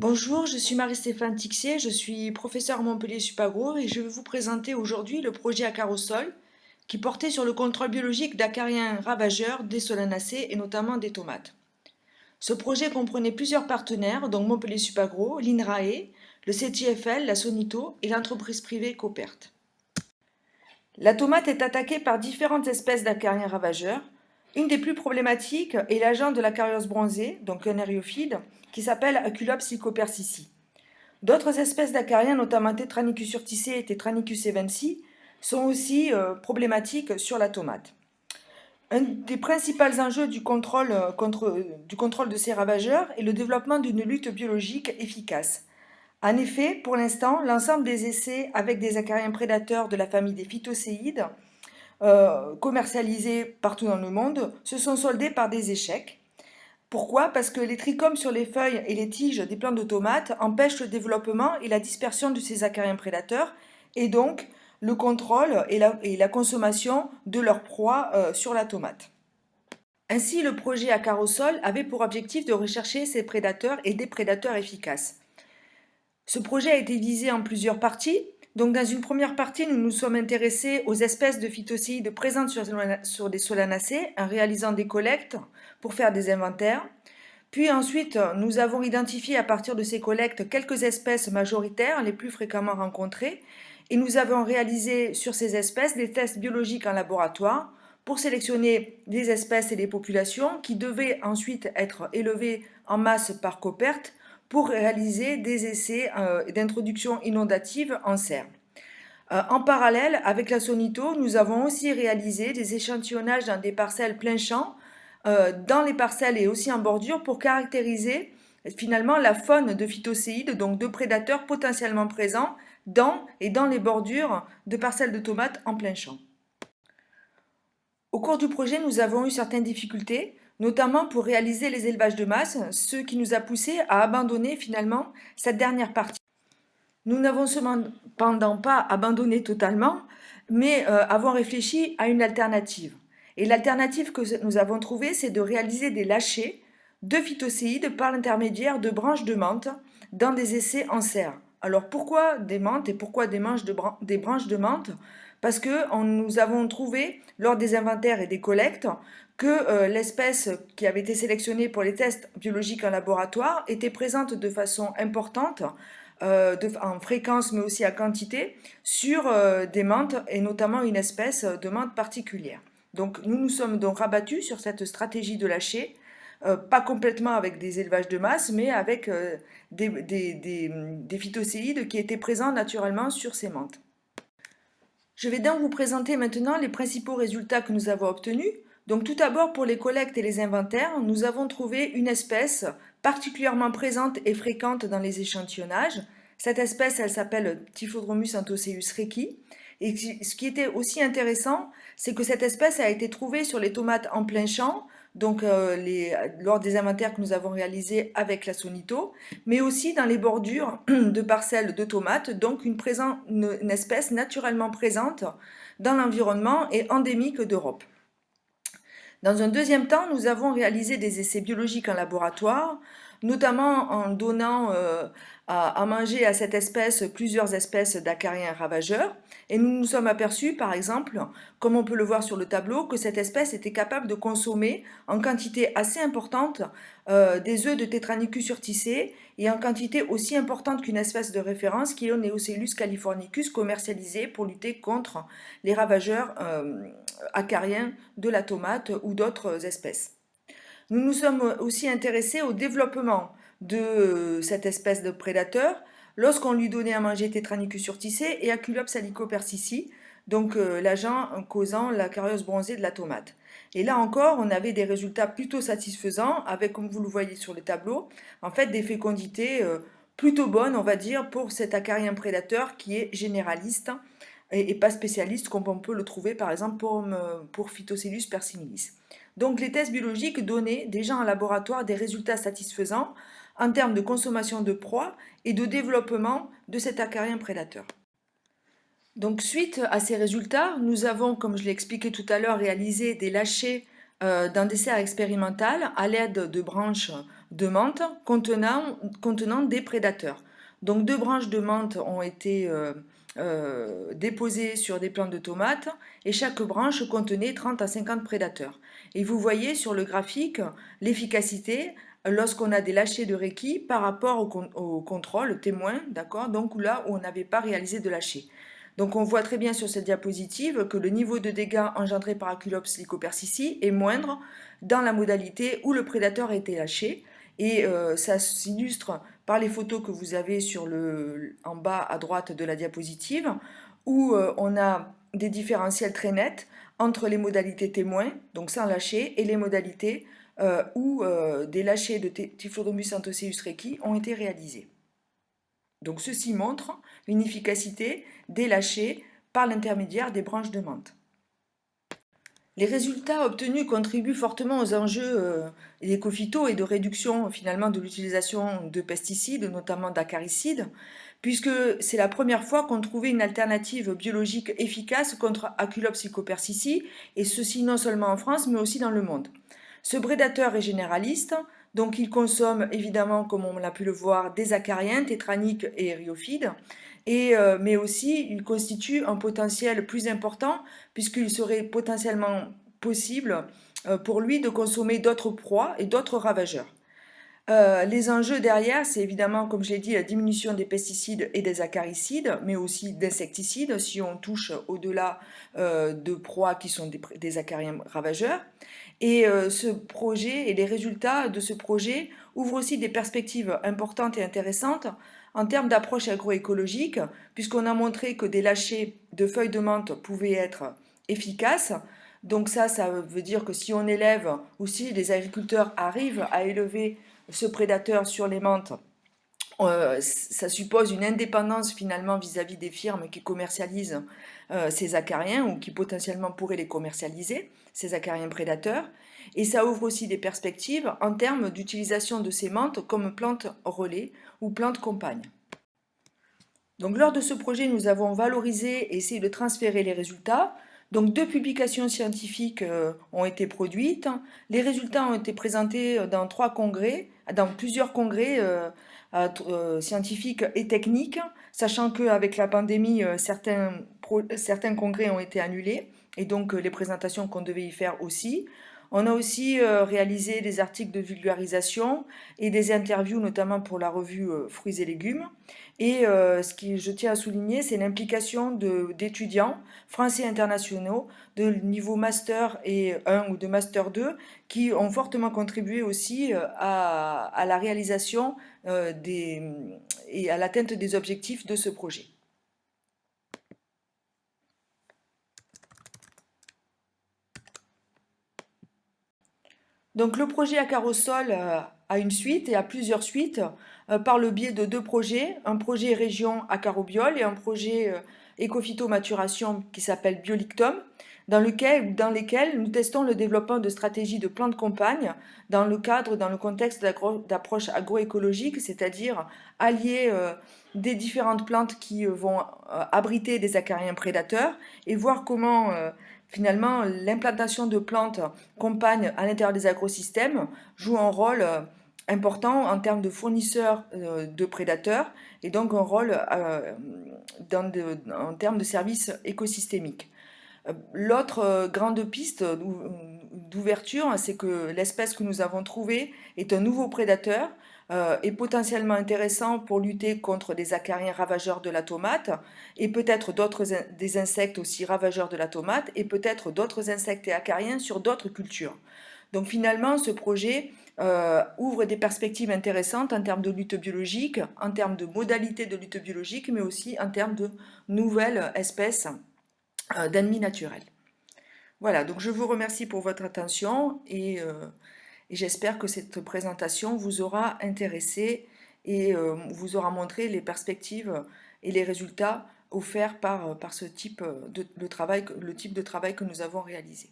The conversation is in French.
Bonjour, je suis Marie-Stéphane Tixier, je suis professeure à Montpellier Supagro et je vais vous présenter aujourd'hui le projet Acarosol qui portait sur le contrôle biologique d'acariens ravageurs des solanacées et notamment des tomates. Ce projet comprenait plusieurs partenaires, dont Montpellier Supagro, l'INRAE, le CTFL, la Sonito et l'entreprise privée Copert. La tomate est attaquée par différentes espèces d'acariens ravageurs. Une des plus problématiques est l'agent de la cariose bronzée, donc un eriophyte, qui s'appelle Aculops lycopersicii. D'autres espèces d'acariens, notamment Tetranicus urticea et Tetranicus evansi, sont aussi problématiques sur la tomate. Un des principaux enjeux du contrôle de ces ravageurs est le développement d'une lutte biologique efficace. En effet, pour l'instant, l'ensemble des essais avec des acariens prédateurs de la famille des phytocéides, commercialisés partout dans le monde, se sont soldés par des échecs. Pourquoi? Parce que les trichomes sur les feuilles et les tiges des plantes de tomates empêchent le développement et la dispersion de ces acariens prédateurs et donc le contrôle et la consommation de leur proie sur la tomate. Ainsi, le projet Acarosol avait pour objectif de rechercher ces prédateurs et des prédateurs efficaces. Ce projet a été divisé en plusieurs parties. Donc, dans une première partie, nous nous sommes intéressés aux espèces de phytocéides présentes sur des solanacées en réalisant des collectes pour faire des inventaires. Puis ensuite, nous avons identifié à partir de ces collectes quelques espèces majoritaires, les plus fréquemment rencontrées, et nous avons réalisé sur ces espèces des tests biologiques en laboratoire pour sélectionner des espèces et des populations qui devaient ensuite être élevées en masse par Copert pour réaliser des essais d'introduction inondative en serre. En parallèle, avec la Sonito, nous avons aussi réalisé des échantillonnages dans des parcelles plein champ, dans les parcelles et aussi en bordure pour caractériser finalement la faune de phytocéides, donc de prédateurs potentiellement présents dans les bordures de parcelles de tomates en plein champ. Au cours du projet, nous avons eu certaines difficultés, notamment pour réaliser les élevages de masse, ce qui nous a poussé à abandonner finalement cette dernière partie. Nous n'avons cependant pas abandonné totalement, mais avons réfléchi à une alternative. Et l'alternative que nous avons trouvée, c'est de réaliser des lâchers de phytocéides par l'intermédiaire de branches de menthe dans des essais en serre. Alors pourquoi des menthes et pourquoi des branches de menthe? Parce que nous avons trouvé, lors des inventaires et des collectes, que l'espèce qui avait été sélectionnée pour les tests biologiques en laboratoire était présente de façon importante en fréquence mais aussi à quantité sur des menthes et notamment une espèce de menthe particulière. Donc nous nous sommes donc rabattus sur cette stratégie de lâcher, pas complètement avec des élevages de masse, mais avec des phytocéides qui étaient présents naturellement sur ces menthes. Je vais donc vous présenter maintenant les principaux résultats que nous avons obtenus. Donc tout d'abord pour les collectes et les inventaires, nous avons trouvé une espèce particulièrement présente et fréquente dans les échantillonnages. Cette espèce, elle s'appelle Typhodromus anthoceus reiki. Et ce qui était aussi intéressant, c'est que cette espèce a été trouvée sur les tomates en plein champ, donc lors des inventaires que nous avons réalisés avec la Sonito, mais aussi dans les bordures de parcelles de tomates, donc une espèce naturellement présente dans l'environnement et endémique d'Europe. Dans un deuxième temps, nous avons réalisé des essais biologiques en laboratoire, notamment en donnant à manger à cette espèce plusieurs espèces d'acariens ravageurs. Et nous nous sommes aperçus, par exemple, comme on peut le voir sur le tableau, que cette espèce était capable de consommer en quantité assez importante des œufs de Tetranicus urticea et en quantité aussi importante qu'une espèce de référence qui est Neocellus californicus, commercialisé pour lutter contre les ravageurs acariens de la tomate ou d'autres espèces. Nous nous sommes aussi intéressés au développement de cette espèce de prédateur lorsqu'on lui donnait à manger Tetranicus urticea et Aculops lycopersicii, donc l'agent causant la cariose bronzée de la tomate. Et là encore, on avait des résultats plutôt satisfaisants avec, comme vous le voyez sur le tableau, en fait des fécondités plutôt bonnes, on va dire, pour cet acarien prédateur qui est généraliste et pas spécialiste comme on peut le trouver par exemple pour Phytocellus persimilis. Donc les tests biologiques donnaient déjà en laboratoire des résultats satisfaisants en termes de consommation de proie et de développement de cet acarien prédateur. Donc suite à ces résultats, nous avons, comme je l'ai expliqué tout à l'heure, réalisé des lâchers dans des serres expérimentales à l'aide de branches de menthe contenant des prédateurs. Donc 2 branches de menthe ont été déposées sur des plants de tomates et chaque branche contenait 30 à 50 prédateurs. Et vous voyez sur le graphique l'efficacité lorsqu'on a des lâchers de réquis par rapport au contrôle témoin, d'accord, donc là où on n'avait pas réalisé de lâcher. Donc on voit très bien sur cette diapositive que le niveau de dégâts engendrés par Aculops lycopersicii est moindre dans la modalité où le prédateur a été lâché. Et ça s'illustre par les photos que vous avez en bas à droite de la diapositive, où on a des différentiels très nets entre les modalités témoins, donc sans lâcher, et les modalités où des lâchers de Typhlodomus anthoceus requi ont été réalisés. Donc ceci montre une efficacité des lâchers par l'intermédiaire des branches de menthe. Les résultats obtenus contribuent fortement aux enjeux éco-phyto et de réduction finalement de l'utilisation de pesticides, notamment d'acaricides, puisque c'est la première fois qu'on trouvait une alternative biologique efficace contre Aculops lycopersicii, et ceci non seulement en France mais aussi dans le monde. Ce prédateur est généraliste, donc il consomme évidemment, comme on l'a pu le voir, des acariens, tétraniques etériophides, mais aussi il constitue un potentiel plus important puisqu'il serait potentiellement possible pour lui de consommer d'autres proies et d'autres ravageurs. Les enjeux derrière, c'est évidemment, comme je l'ai dit, la diminution des pesticides et des acaricides, mais aussi d'insecticides, si on touche au-delà de proies qui sont des acariens ravageurs. Et ce projet et les résultats de ce projet ouvrent aussi des perspectives importantes et intéressantes en termes d'approche agroécologique, puisqu'on a montré que des lâchers de feuilles de menthe pouvaient être efficaces. Donc ça veut dire que si on élève ou si les agriculteurs arrivent à élever ce prédateur sur les menthes, ça suppose une indépendance finalement vis-à-vis des firmes qui commercialisent ces acariens ou qui potentiellement pourraient les commercialiser, ces acariens prédateurs. Et ça ouvre aussi des perspectives en termes d'utilisation de ces menthes comme plantes relais ou plantes compagnes. Donc lors de ce projet, nous avons valorisé et essayé de transférer les résultats. Donc 2 publications scientifiques ont été produites. Les résultats ont été présentés dans plusieurs congrès scientifiques et techniques, sachant qu'avec la pandémie, certains congrès ont été annulés et donc les présentations qu'on devait y faire aussi. On a aussi réalisé des articles de vulgarisation et des interviews, notamment pour la revue Fruits et légumes. Et ce que je tiens à souligner, c'est l'implication d'étudiants français et internationaux de niveau Master 1 ou de Master 2 qui ont fortement contribué aussi à la réalisation et à l'atteinte des objectifs de ce projet. Donc le projet Acarosol a une suite et a plusieurs suites par le biais de 2 projets, un projet région Acarobiol et un projet écophytomaturation qui s'appelle Biolictum, dans lesquels nous testons le développement de stratégies de plantes compagnes dans le contexte d'approche agroécologique, c'est-à-dire allier des différentes plantes qui vont abriter des acariens prédateurs et voir comment finalement l'implantation de plantes compagnes à l'intérieur des agrosystèmes joue un rôle important en termes de fournisseurs de prédateurs et donc un rôle en termes de services écosystémiques. L'autre grande piste d'ouverture, c'est que l'espèce que nous avons trouvée est un nouveau prédateur et potentiellement intéressant pour lutter contre des acariens ravageurs de la tomate et peut-être des insectes aussi ravageurs de la tomate et peut-être d'autres insectes et acariens sur d'autres cultures. Donc finalement, ce projet ouvre des perspectives intéressantes en termes de lutte biologique, en termes de modalités de lutte biologique, mais aussi en termes de nouvelles espèces d'ennemis naturels. Voilà, donc je vous remercie pour votre attention et j'espère que cette présentation vous aura intéressé et vous aura montré les perspectives et les résultats offerts par ce type le type de travail que nous avons réalisé.